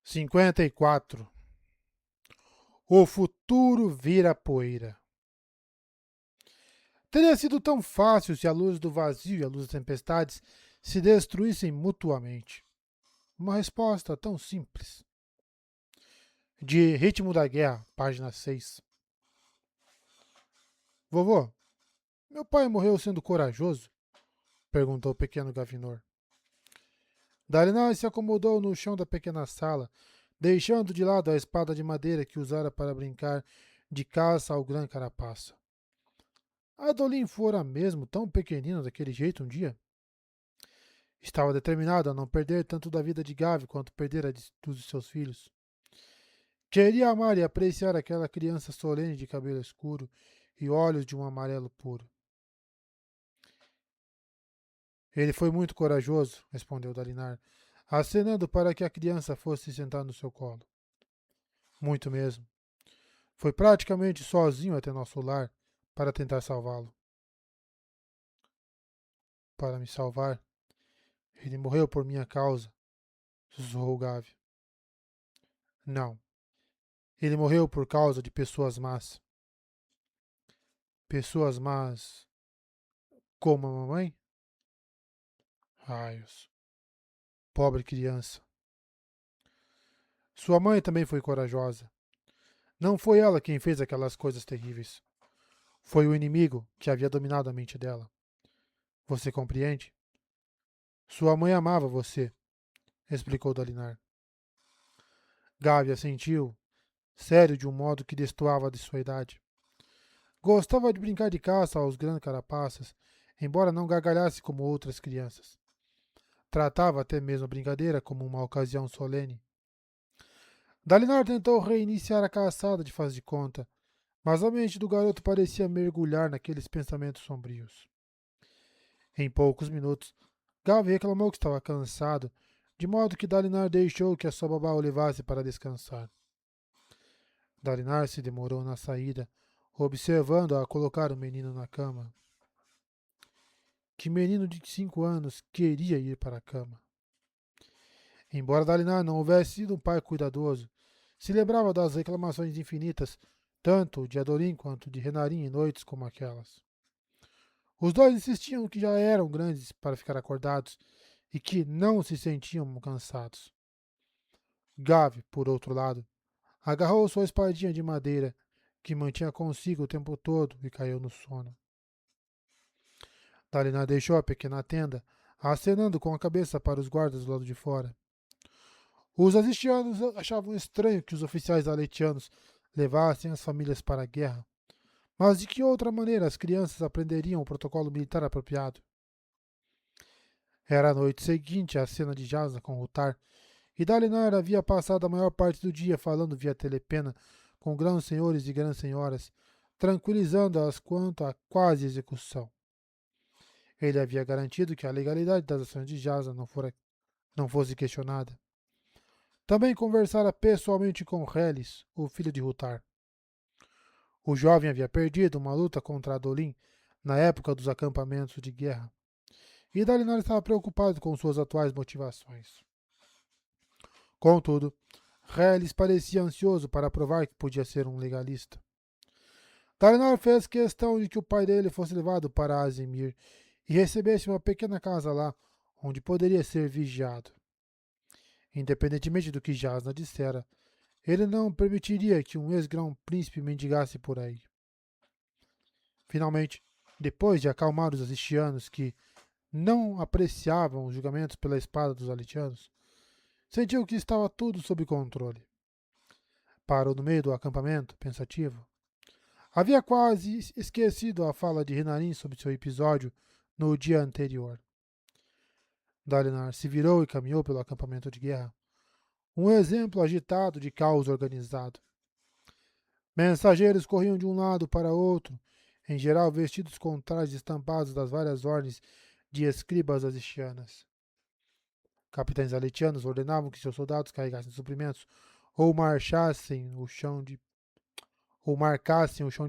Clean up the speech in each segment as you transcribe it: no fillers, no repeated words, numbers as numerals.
54. O futuro vira poeira. Teria sido tão fácil se a luz do vazio e a luz das tempestades se destruíssem mutuamente. Uma resposta tão simples. De Ritmo da Guerra, página 6. Vovô, meu pai morreu sendo corajoso? Perguntou o pequeno Gavinor. Dalinar se acomodou no chão da pequena sala, deixando de lado a espada de madeira que usara para brincar de caça ao grã carapaça. Adolin fora mesmo tão pequenino daquele jeito um dia? Estava determinado a não perder tanto da vida de Gavi quanto perder a dos seus filhos. Queria amar e apreciar aquela criança solene de cabelo escuro e olhos de um amarelo puro. Ele foi muito corajoso, respondeu Dalinar, acenando para que a criança fosse sentar no seu colo. Muito mesmo. Foi praticamente sozinho até nosso lar para tentar salvá-lo. Para me salvar? Ele morreu por minha causa, sussurrou Gavi. Não. Ele morreu por causa de pessoas más. Pessoas más como a mamãe? Raios. Pobre criança. Sua mãe também foi corajosa. Não foi ela quem fez aquelas coisas terríveis. Foi o inimigo que havia dominado a mente dela. Você compreende? Sua mãe amava você, explicou Dalinar. Gavi assentiu, sério de um modo que destoava de sua idade. Gostava de brincar de caça aos grandes carapaças, embora não gargalhasse como outras crianças. Tratava até mesmo a brincadeira como uma ocasião solene. Dalinar tentou reiniciar a caçada de faz de conta, mas a mente do garoto parecia mergulhar naqueles pensamentos sombrios. Em poucos minutos, Gavi reclamou que estava cansado, de modo que Dalinar deixou que a sua babá o levasse para descansar. Dalinar se demorou na saída, observando-a colocar o menino na cama. Que menino de 5 anos queria ir para a cama? Embora Dalinar não houvesse sido um pai cuidadoso, se lembrava das reclamações infinitas, tanto de Adolin quanto de Renarin em noites como aquelas. Os dois insistiam que já eram grandes para ficar acordados e que não se sentiam cansados. Gavi, por outro lado, agarrou sua espadinha de madeira, que mantinha consigo o tempo todo, e caiu no sono. Dalinar deixou a pequena tenda, acenando com a cabeça para os guardas do lado de fora. Os asistianos achavam estranho que os oficiais aletianos levassem as famílias para a guerra. Mas de que outra maneira as crianças aprenderiam o protocolo militar apropriado? Era a noite seguinte à cena de Jasna com Rutar, e Dalinar havia passado a maior parte do dia falando via telepena com grandes senhores e grandes senhoras, tranquilizando-as quanto à quase execução. Ele havia garantido que a legalidade das ações de Jasna não fosse questionada. Também conversara pessoalmente com Relis, o filho de Rutar. O jovem havia perdido uma luta contra Adolin na época dos acampamentos de guerra, e Dalinar estava preocupado com suas atuais motivações. Contudo, Relis parecia ansioso para provar que podia ser um legalista. Dalinar fez questão de que o pai dele fosse levado para Azimir e recebesse uma pequena casa lá, onde poderia ser vigiado. Independentemente do que Jasna dissera, ele não permitiria que um ex-grão-príncipe mendigasse por aí. Finalmente, depois de acalmar os asistianos que não apreciavam os julgamentos pela espada dos alitianos, sentiu que estava tudo sob controle. Parou no meio do acampamento, pensativo. Havia quase esquecido a fala de Renarin sobre seu episódio no dia anterior. Dalinar se virou e caminhou pelo acampamento de guerra. Um exemplo agitado de caos organizado. Mensageiros corriam de um lado para outro, em geral vestidos com trajes estampados das várias ordens de escribas asistianas. Capitães aletianos ordenavam que seus soldados carregassem suprimentos ou marcassem o chão de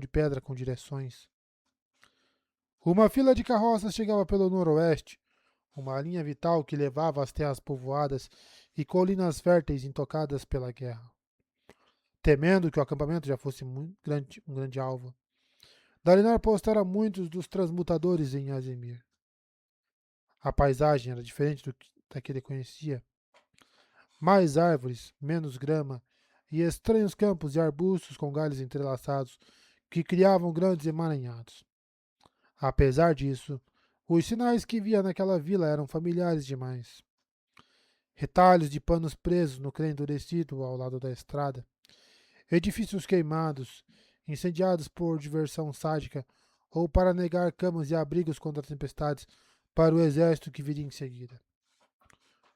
pedra com direções. Uma fila de carroças chegava pelo noroeste, uma linha vital que levava às terras povoadas e colinas férteis intocadas pela guerra. Temendo que o acampamento já fosse um grande alvo, Dalinar postara muitos dos transmutadores em Azemir. A paisagem era diferente da que ele conhecia. Mais árvores, menos grama e estranhos campos e arbustos com galhos entrelaçados que criavam grandes emaranhados. Apesar disso, os sinais que via naquela vila eram familiares demais. Retalhos de panos presos no creme endurecido ao lado da estrada, edifícios queimados, incendiados por diversão sádica ou para negar camas e abrigos contra tempestades para o exército que viria em seguida.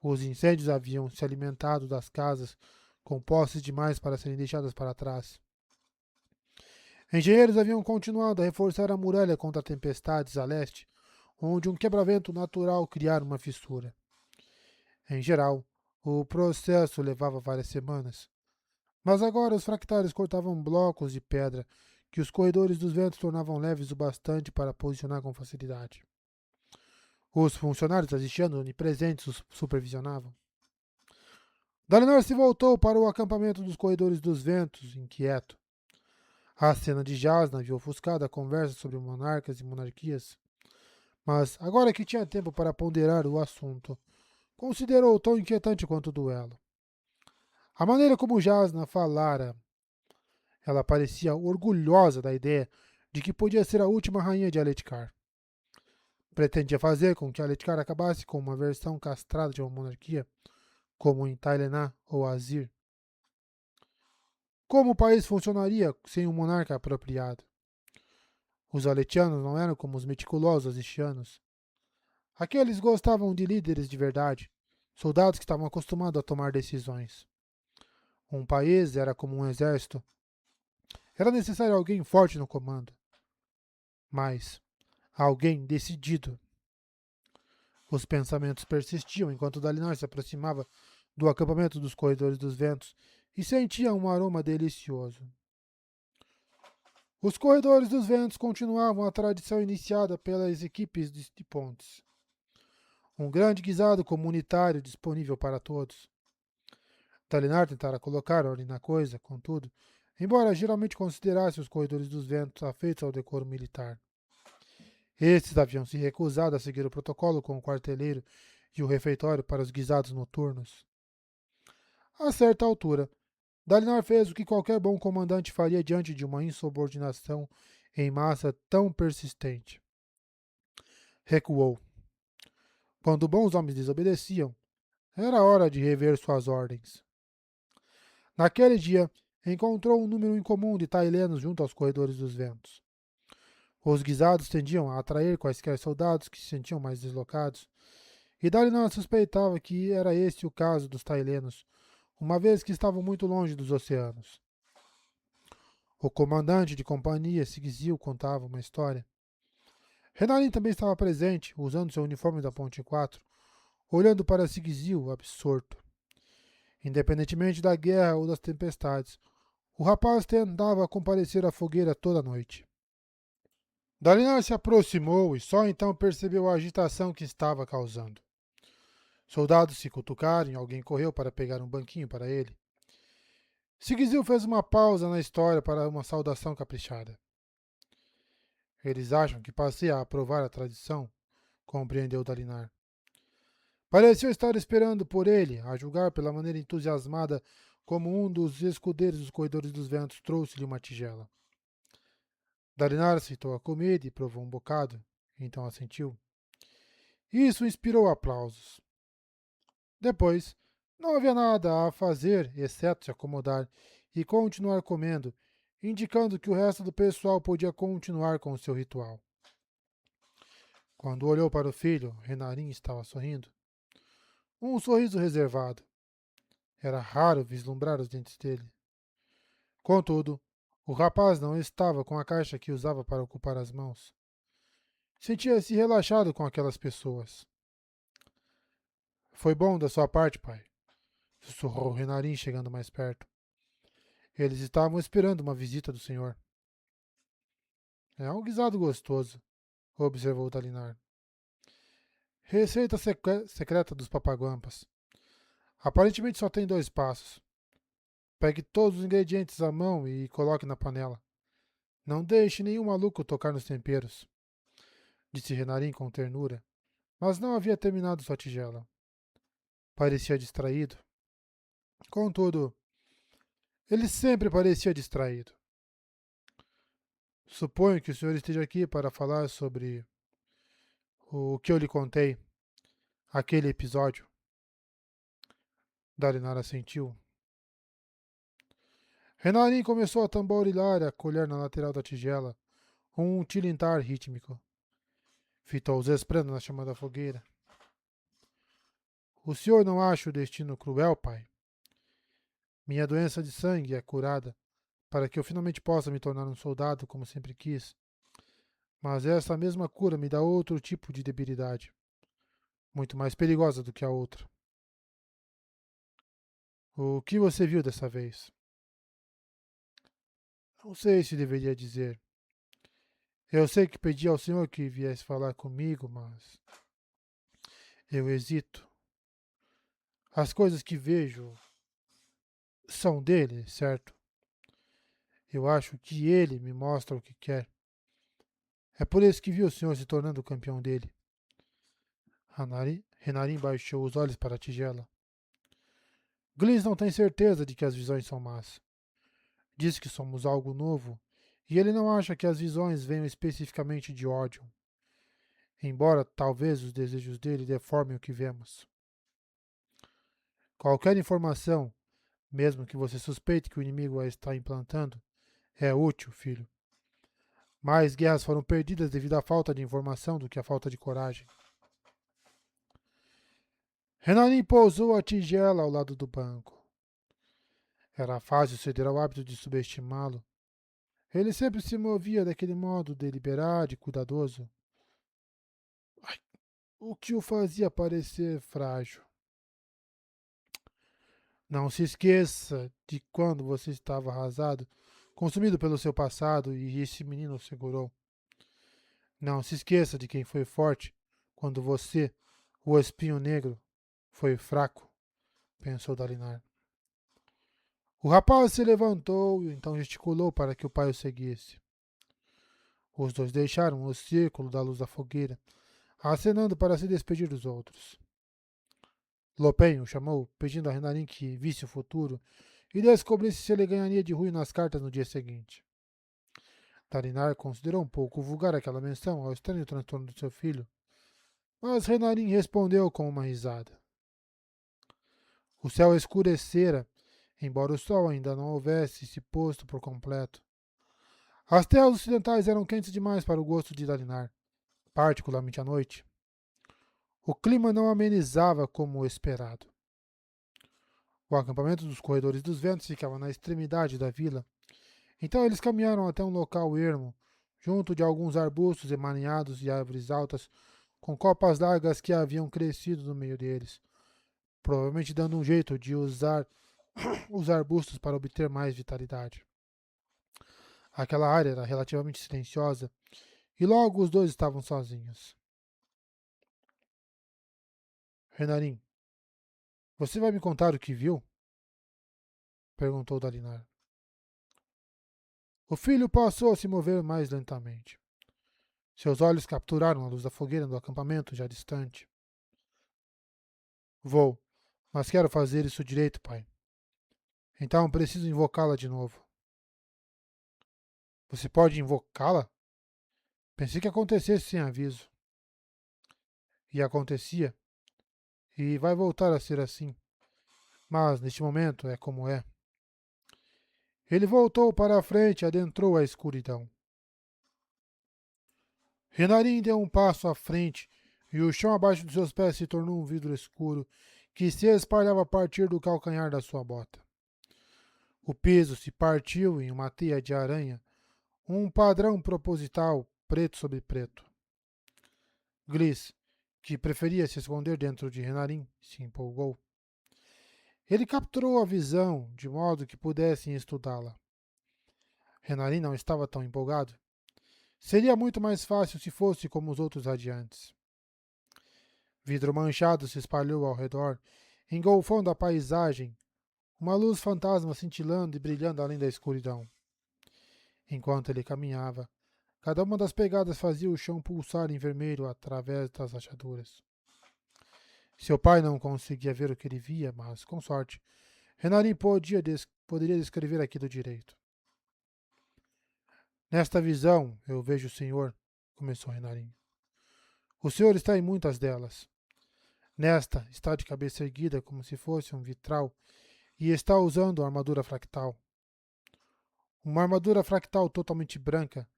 Os incêndios haviam se alimentado das casas com posses demais para serem deixadas para trás. Engenheiros haviam continuado a reforçar a muralha contra tempestades a leste, onde um quebra-vento natural criara uma fissura. Em geral, o processo levava várias semanas, mas agora os fractais cortavam blocos de pedra que os corredores dos ventos tornavam leves o bastante para posicionar com facilidade. Os funcionários asistindo onipresentes os supervisionavam. Dalinar se voltou para o acampamento dos corredores dos ventos, inquieto. A cena de Jasna viu ofuscada a conversa sobre monarcas e monarquias, mas agora que tinha tempo para ponderar o assunto, considerou tão inquietante quanto o duelo. A maneira como Jasna falara, ela parecia orgulhosa da ideia de que podia ser a última rainha de Aletkar. Pretendia fazer com que Aletkar acabasse com uma versão castrada de uma monarquia, como em Tailená ou Azir. Como o país funcionaria sem um monarca apropriado? Os aletianos não eram como os meticulosos azistianos. Aqueles gostavam de líderes de verdade, soldados que estavam acostumados a tomar decisões. Um país era como um exército. Era necessário alguém forte no comando, mas alguém decidido. Os pensamentos persistiam enquanto Dalinar se aproximava do acampamento dos corredores dos ventos e sentia um aroma delicioso. Os corredores dos ventos continuavam a tradição iniciada pelas equipes de pontes. Um grande guisado comunitário disponível para todos. Dalinar tentara colocar ordem na coisa, contudo, embora geralmente considerasse os corredores dos ventos afeitos ao decoro militar. Estes haviam se recusado a seguir o protocolo com o quarteleiro e o refeitório para os guisados noturnos. A certa altura, Dalinar fez o que qualquer bom comandante faria diante de uma insubordinação em massa tão persistente. Recuou. Quando bons homens desobedeciam, era hora de rever suas ordens. Naquele dia, encontrou um número incomum de tailenos junto aos corredores dos ventos. Os guisados tendiam a atrair quaisquer soldados que se sentiam mais deslocados, e Dalinar suspeitava que era este o caso dos tailenos, uma vez que estavam muito longe dos oceanos. O comandante de companhia, Sigizil, contava uma história. Renarin também estava presente, usando seu uniforme da Ponte 4, olhando para Sigizil, absorto. Independentemente da guerra ou das tempestades, o rapaz tentava comparecer à fogueira toda noite. Dalinar se aproximou e só então percebeu a agitação que estava causando. Soldados se cutucaram e alguém correu para pegar um banquinho para ele. Sigizil fez uma pausa na história para uma saudação caprichada. Eles acham que passei a aprovar a tradição, compreendeu Dalinar. Pareceu estar esperando por ele, a julgar pela maneira entusiasmada como um dos escudeiros dos corredores dos ventos trouxe-lhe uma tigela. Dalinar aceitou a comida e provou um bocado, então assentiu. Isso inspirou aplausos. Depois, não havia nada a fazer exceto se acomodar e continuar comendo, indicando que o resto do pessoal podia continuar com o seu ritual. Quando olhou para o filho, Renarin estava sorrindo. Um sorriso reservado. Era raro vislumbrar os dentes dele. Contudo, o rapaz não estava com a caixa que usava para ocupar as mãos. Sentia-se relaxado com aquelas pessoas. Foi bom da sua parte, pai, sussurrou Renarin chegando mais perto. Eles estavam esperando uma visita do senhor. É um guisado gostoso, observou Dalinar. Receita secreta dos papaguampas. Aparentemente só tem 2 passos. Pegue todos os ingredientes à mão e coloque na panela. Não deixe nenhum maluco tocar nos temperos, disse Renarin com ternura, mas não havia terminado sua tigela. Parecia distraído. Contudo, ele sempre parecia distraído. Suponho que o senhor esteja aqui para falar sobre o que eu lhe contei, aquele episódio. Dalinar assentiu. Renarin começou a tamborilar a colher na lateral da tigela, um tilintar rítmico. Fitou-os esprando na chama da fogueira. O senhor não acha o destino cruel, pai? Minha doença de sangue é curada, para que eu finalmente possa me tornar um soldado como sempre quis. Mas essa mesma cura me dá outro tipo de debilidade, muito mais perigosa do que a outra. O que você viu dessa vez? Não sei se deveria dizer. Eu sei que pedi ao senhor que viesse falar comigo, mas eu hesito. As coisas que vejo são dele, certo? Eu acho que ele me mostra o que quer. É por isso que vi o senhor se tornando o campeão dele. Renarin baixou os olhos para a tigela. Gliss não tem certeza de que as visões são más. Diz que somos algo novo, e ele não acha que as visões venham especificamente de ódio, embora talvez os desejos dele deformem o que vemos. Qualquer informação, mesmo que você suspeite que o inimigo a está implantando, é útil, filho. Mais guerras foram perdidas devido à falta de informação do que à falta de coragem. Renarin pousou a tigela ao lado do banco. Era fácil ceder ao hábito de subestimá-lo. Ele sempre se movia daquele modo deliberado e cuidadoso, o que o fazia parecer frágil. Não se esqueça de quando você estava arrasado, consumido pelo seu passado, e esse menino o segurou. Não se esqueça de quem foi forte quando você, o espinho negro, foi fraco, pensou Dalinar. O rapaz se levantou e então gesticulou para que o pai o seguisse. Os dois deixaram o círculo da luz da fogueira, acenando para se despedir dos outros. Lopen o chamou, pedindo a Renarin que visse o futuro e descobrisse se ele ganharia de ruim nas cartas no dia seguinte. Dalinar considerou um pouco vulgar aquela menção ao estranho transtorno do seu filho, mas Renarin respondeu com uma risada. O céu escurecera, embora o sol ainda não houvesse se posto por completo. As terras ocidentais eram quentes demais para o gosto de Dalinar, particularmente à noite. O clima não amenizava como o esperado. O acampamento dos Corredores dos Ventos ficava na extremidade da vila, então eles caminharam até um local ermo, junto de alguns arbustos emaranhados e árvores altas, com copas largas que haviam crescido no meio deles, provavelmente dando um jeito de usar os arbustos para obter mais vitalidade. Aquela área era relativamente silenciosa, e logo os dois estavam sozinhos. Renarin, você vai me contar o que viu? Perguntou Dalinar. O filho passou a se mover mais lentamente. Seus olhos capturaram a luz da fogueira do acampamento já distante. Vou, mas quero fazer isso direito, pai. Então preciso invocá-la de novo. Você pode invocá-la? Pensei que acontecesse sem aviso. E acontecia. E vai voltar a ser assim. Mas neste momento é como é. Ele voltou para a frente e adentrou a escuridão. Renarin deu um passo à frente e o chão abaixo dos seus pés se tornou um vidro escuro que se espalhava a partir do calcanhar da sua bota. O piso se partiu em uma teia de aranha, um padrão proposital, preto sobre preto. Gliss, que preferia se esconder dentro de Renarin, se empolgou. Ele capturou a visão, de modo que pudessem estudá-la. Renarin não estava tão empolgado. Seria muito mais fácil se fosse como os outros radiantes. Vidro manchado se espalhou ao redor, engolfando a paisagem, uma luz fantasma cintilando e brilhando além da escuridão. Enquanto ele caminhava, cada uma das pegadas fazia o chão pulsar em vermelho através das rachaduras. Seu pai não conseguia ver o que ele via, mas, com sorte, Renarin poderia descrever aquilo direito. Nesta visão, eu vejo o Senhor, começou Renarin. O Senhor está em muitas delas. Nesta, está de cabeça erguida como se fosse um vitral e está usando a armadura fractal. Uma armadura fractal totalmente branca,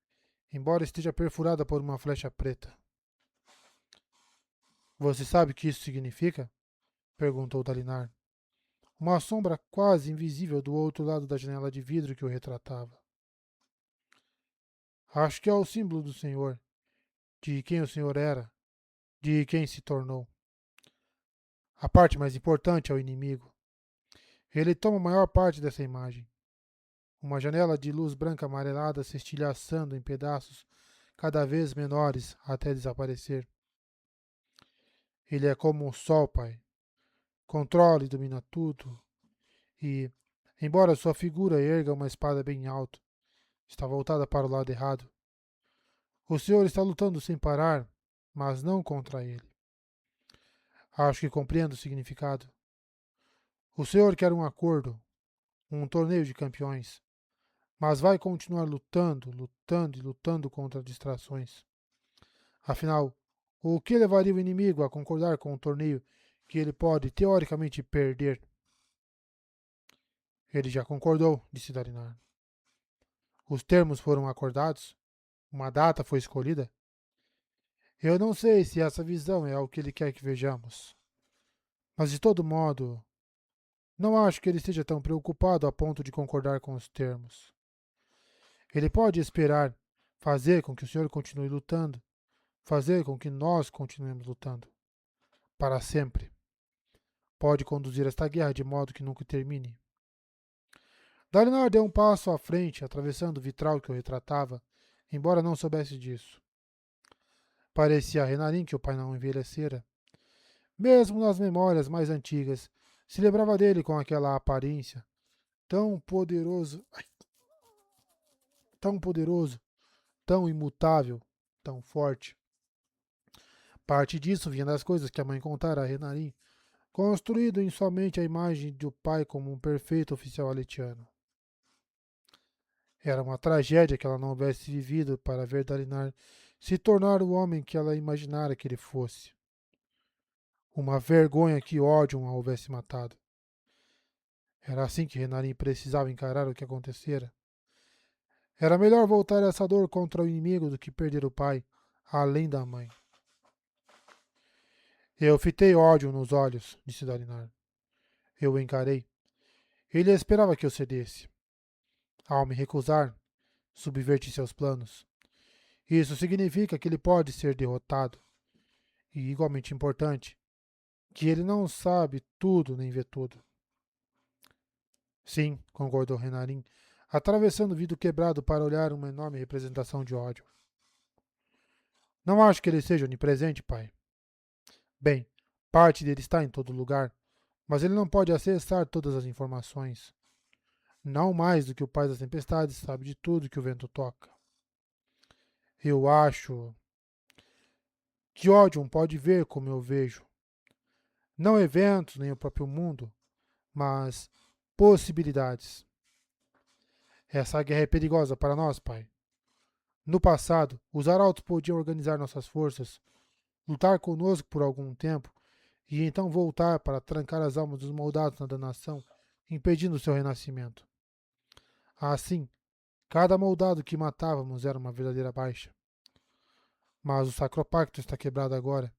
embora esteja perfurada por uma flecha preta. Você sabe o que isso significa? Perguntou Dalinar. Uma sombra quase invisível do outro lado da janela de vidro que o retratava. Acho que é o símbolo do Senhor, de quem o Senhor era, de quem se tornou. A parte mais importante é o inimigo. Ele toma a maior parte dessa imagem. Uma janela de luz branca amarelada se estilhaçando em pedaços cada vez menores até desaparecer. Ele é como o sol, pai. Controla e domina tudo. E, embora sua figura erga uma espada bem alta, está voltada para o lado errado. O Senhor está lutando sem parar, mas não contra ele. Acho que compreendo o significado. O Senhor quer um acordo, um torneio de campeões, mas vai continuar lutando, lutando e lutando contra distrações. Afinal, o que levaria o inimigo a concordar com um torneio que ele pode, teoricamente, perder? Ele já concordou, disse Dalinar. Os termos foram acordados? Uma data foi escolhida? Eu não sei se essa visão é o que ele quer que vejamos. Mas, de todo modo, não acho que ele esteja tão preocupado a ponto de concordar com os termos. Ele pode esperar, fazer com que o Senhor continue lutando, fazer com que nós continuemos lutando. Para sempre. Pode conduzir esta guerra de modo que nunca termine. Dalinar deu um passo à frente, atravessando o vitral que o retratava, embora não soubesse disso. Parecia a Renarin que o pai não envelhecera. Mesmo nas memórias mais antigas, se lembrava dele com aquela aparência, tão poderoso, tão poderoso, tão imutável, tão forte. Parte disso vinha das coisas que a mãe contara a Renarin, construído em sua mente a imagem do pai como um perfeito oficial aletiano. Era uma tragédia que ela não houvesse vivido para ver Dalinar se tornar o homem que ela imaginara que ele fosse. Uma vergonha que Odium a houvesse matado. Era assim que Renarin precisava encarar o que acontecera. Era melhor voltar essa dor contra o inimigo do que perder o pai, além da mãe. Eu fitei ódio nos olhos, disse Dalinar. Eu o encarei. Ele esperava que eu cedesse. Ao me recusar, subverti seus planos. Isso significa que ele pode ser derrotado. E, igualmente importante, que ele não sabe tudo nem vê tudo. Sim, concordou Renarin, atravessando o vidro quebrado para olhar uma enorme representação de ódio. Não acho que ele seja onipresente, pai. Bem, parte dele está em todo lugar, mas ele não pode acessar todas as informações. Não mais do que o pai das tempestades sabe de tudo que o vento toca. Eu acho que Odium pode ver como eu vejo. Não eventos nem o próprio mundo, mas possibilidades. Essa guerra é perigosa para nós, pai. No passado, os arautos podiam organizar nossas forças, lutar conosco por algum tempo e então voltar para trancar as almas dos moldados na danação, impedindo seu renascimento. Assim, cada moldado que matávamos era uma verdadeira baixa. Mas o Sacropacto está quebrado agora,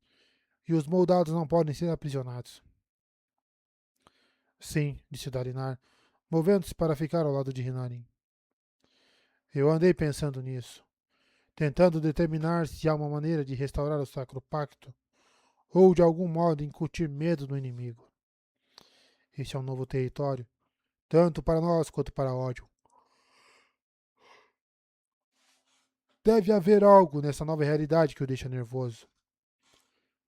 e os moldados não podem ser aprisionados. Sim, disse Dalinar, movendo-se para ficar ao lado de Renarin. Eu andei pensando nisso, tentando determinar se há uma maneira de restaurar o Sacropacto, ou de algum modo incutir medo no inimigo. Este é um novo território, tanto para nós quanto para ódio. Deve haver algo nessa nova realidade que o deixa nervoso.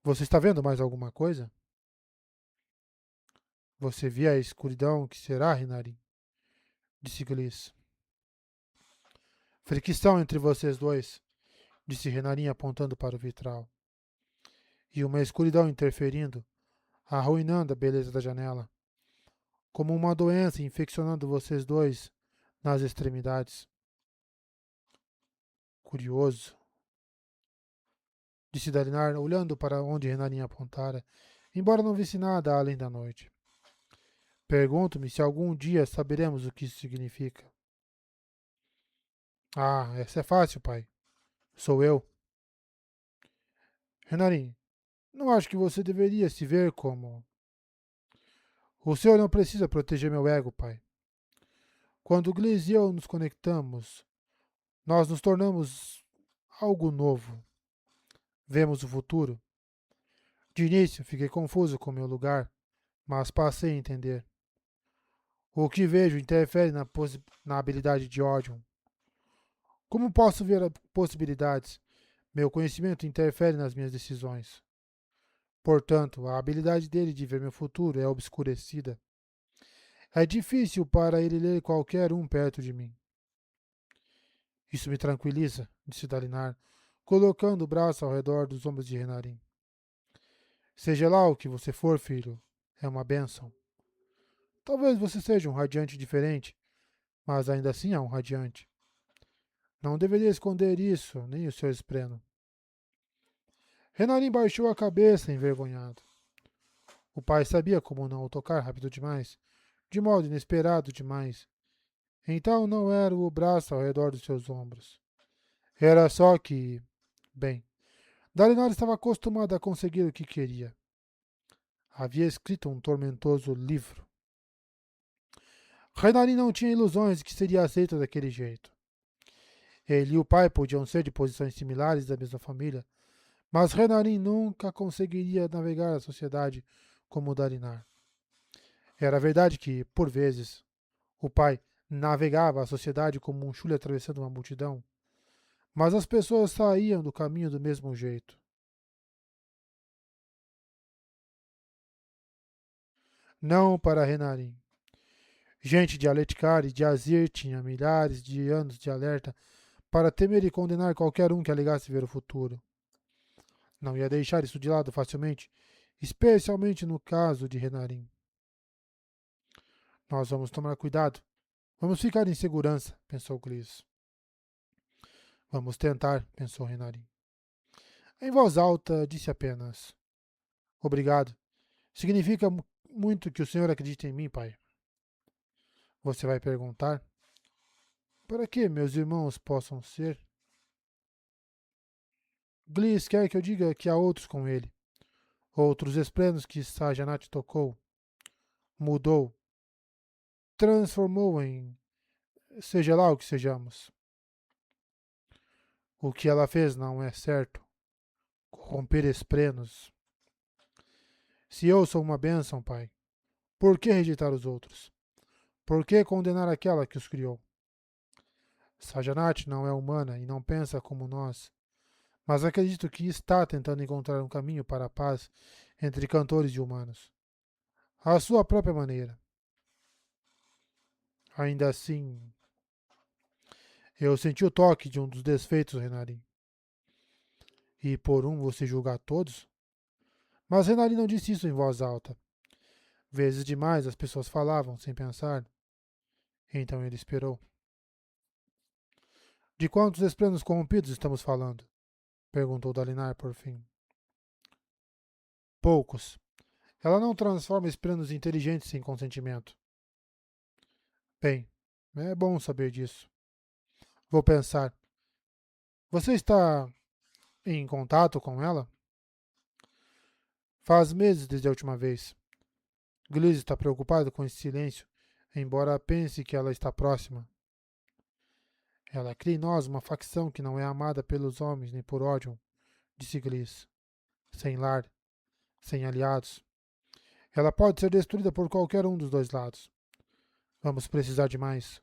Você está vendo mais alguma coisa? Você vê a escuridão que será, Renarin? Disse Gliss. Fricção entre vocês dois, disse Renarin apontando para o vitral. E uma escuridão interferindo, arruinando a beleza da janela. Como uma doença infeccionando vocês dois nas extremidades. Curioso, disse Dalinar, olhando para onde Renarin apontara, embora não visse nada além da noite. Pergunto-me se algum dia saberemos o que isso significa. Ah, essa é fácil, pai. Sou eu. Renarin, não acho que você deveria se ver como... O senhor não precisa proteger meu ego, pai. Quando Gliss e eu nos conectamos, nós nos tornamos algo novo. Vemos o futuro. De início, fiquei confuso com meu lugar, mas passei a entender. O que vejo interfere na habilidade de Orion. Como posso ver as possibilidades? Meu conhecimento interfere nas minhas decisões. Portanto, a habilidade dele de ver meu futuro é obscurecida. É difícil para ele ler qualquer um perto de mim. Isso me tranquiliza, disse Dalinar, colocando o braço ao redor dos ombros de Renarin. Seja lá o que você for, filho, é uma bênção. Talvez você seja um radiante diferente, mas ainda assim é um radiante. Não deveria esconder isso, nem o seu espreno. Renarin baixou a cabeça, envergonhado. O pai sabia como não o tocar rápido demais, de modo inesperado demais. Então não era o braço ao redor dos seus ombros. Era só que... Bem, Dalinar estava acostumado a conseguir o que queria. Havia escrito um tormentoso livro. Renarin não tinha ilusões de que seria aceito daquele jeito. Ele e o pai podiam ser de posições similares da mesma família, mas Renarin nunca conseguiria navegar a sociedade como Dalinar. Era verdade que, por vezes, o pai navegava a sociedade como um chule atravessando uma multidão, mas as pessoas saíam do caminho do mesmo jeito. Não para Renarin. Gente de Aletkar e de Azir tinha milhares de anos de alerta para temer e condenar qualquer um que alegasse ver o futuro. Não ia deixar isso de lado facilmente, especialmente no caso de Renarin. Nós vamos tomar cuidado. Vamos ficar em segurança, pensou Gliss. Vamos tentar, pensou Renarin. Em voz alta, disse apenas: Obrigado. Significa muito que o senhor acredite em mim, pai. Você vai perguntar? Para que meus irmãos possam ser? Gliss quer que eu diga que há outros com ele. Outros esplêndidos que Sajanat tocou, mudou, transformou em seja lá o que sejamos. O que ela fez não é certo. Corromper esprenos. Se eu sou uma bênção, pai, por que rejeitar os outros? Por que condenar aquela que os criou? Sajanat não é humana e não pensa como nós, mas acredito que está tentando encontrar um caminho para a paz entre cantores e humanos. À sua própria maneira. Ainda assim, eu senti o toque de um dos desfeitos, Renarin. E por um você julgar todos? Mas Renarin não disse isso em voz alta. Vezes demais as pessoas falavam sem pensar. Então ele esperou. De quantos esplanos corrompidos estamos falando? Perguntou Dalinar por fim. Poucos. Ela não transforma esplanos inteligentes sem consentimento. Bem, é bom saber disso. Vou pensar. Você está em contato com ela? Faz meses desde a última vez. Gliss está preocupado com esse silêncio, embora pense que ela está próxima. Ela cria em nós uma facção que não é amada pelos homens nem por Orion, disse Gliss. Sem lar, sem aliados. Ela pode ser destruída por qualquer um dos dois lados. Vamos precisar de mais.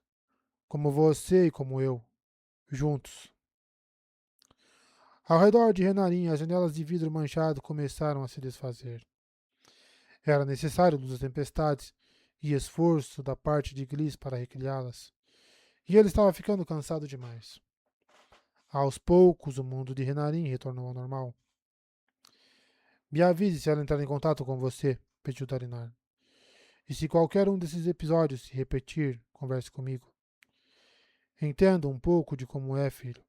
Como você e como eu. Juntos. Ao redor de Renarin, as janelas de vidro manchado começaram a se desfazer. Era necessário luz das tempestades e esforço da parte de Gliss para recriá-las. E ele estava ficando cansado demais. Aos poucos, o mundo de Renarin retornou ao normal. Me avise se ela entrar em contato com você, pediu Dalinar. E se qualquer um desses episódios se repetir, converse comigo. Entenda um pouco de como é, filho.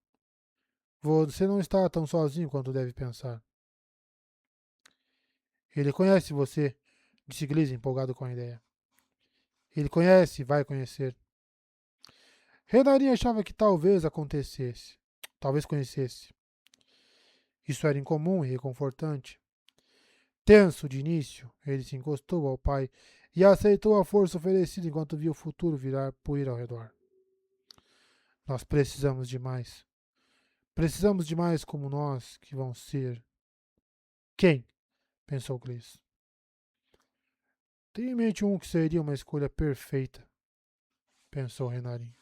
Você não está tão sozinho quanto deve pensar. Ele conhece você, disse Gliss empolgado com a ideia. Ele conhece e vai conhecer. Renarin achava que talvez acontecesse. Talvez conhecesse. Isso era incomum e reconfortante. Tenso de início, ele se encostou ao pai e aceitou a força oferecida enquanto via o futuro virar poeira ao redor. Nós precisamos de mais. Precisamos de mais como nós, que vão ser. Quem? Pensou Gliss. Tenho em mente um que seria uma escolha perfeita, pensou Renarin.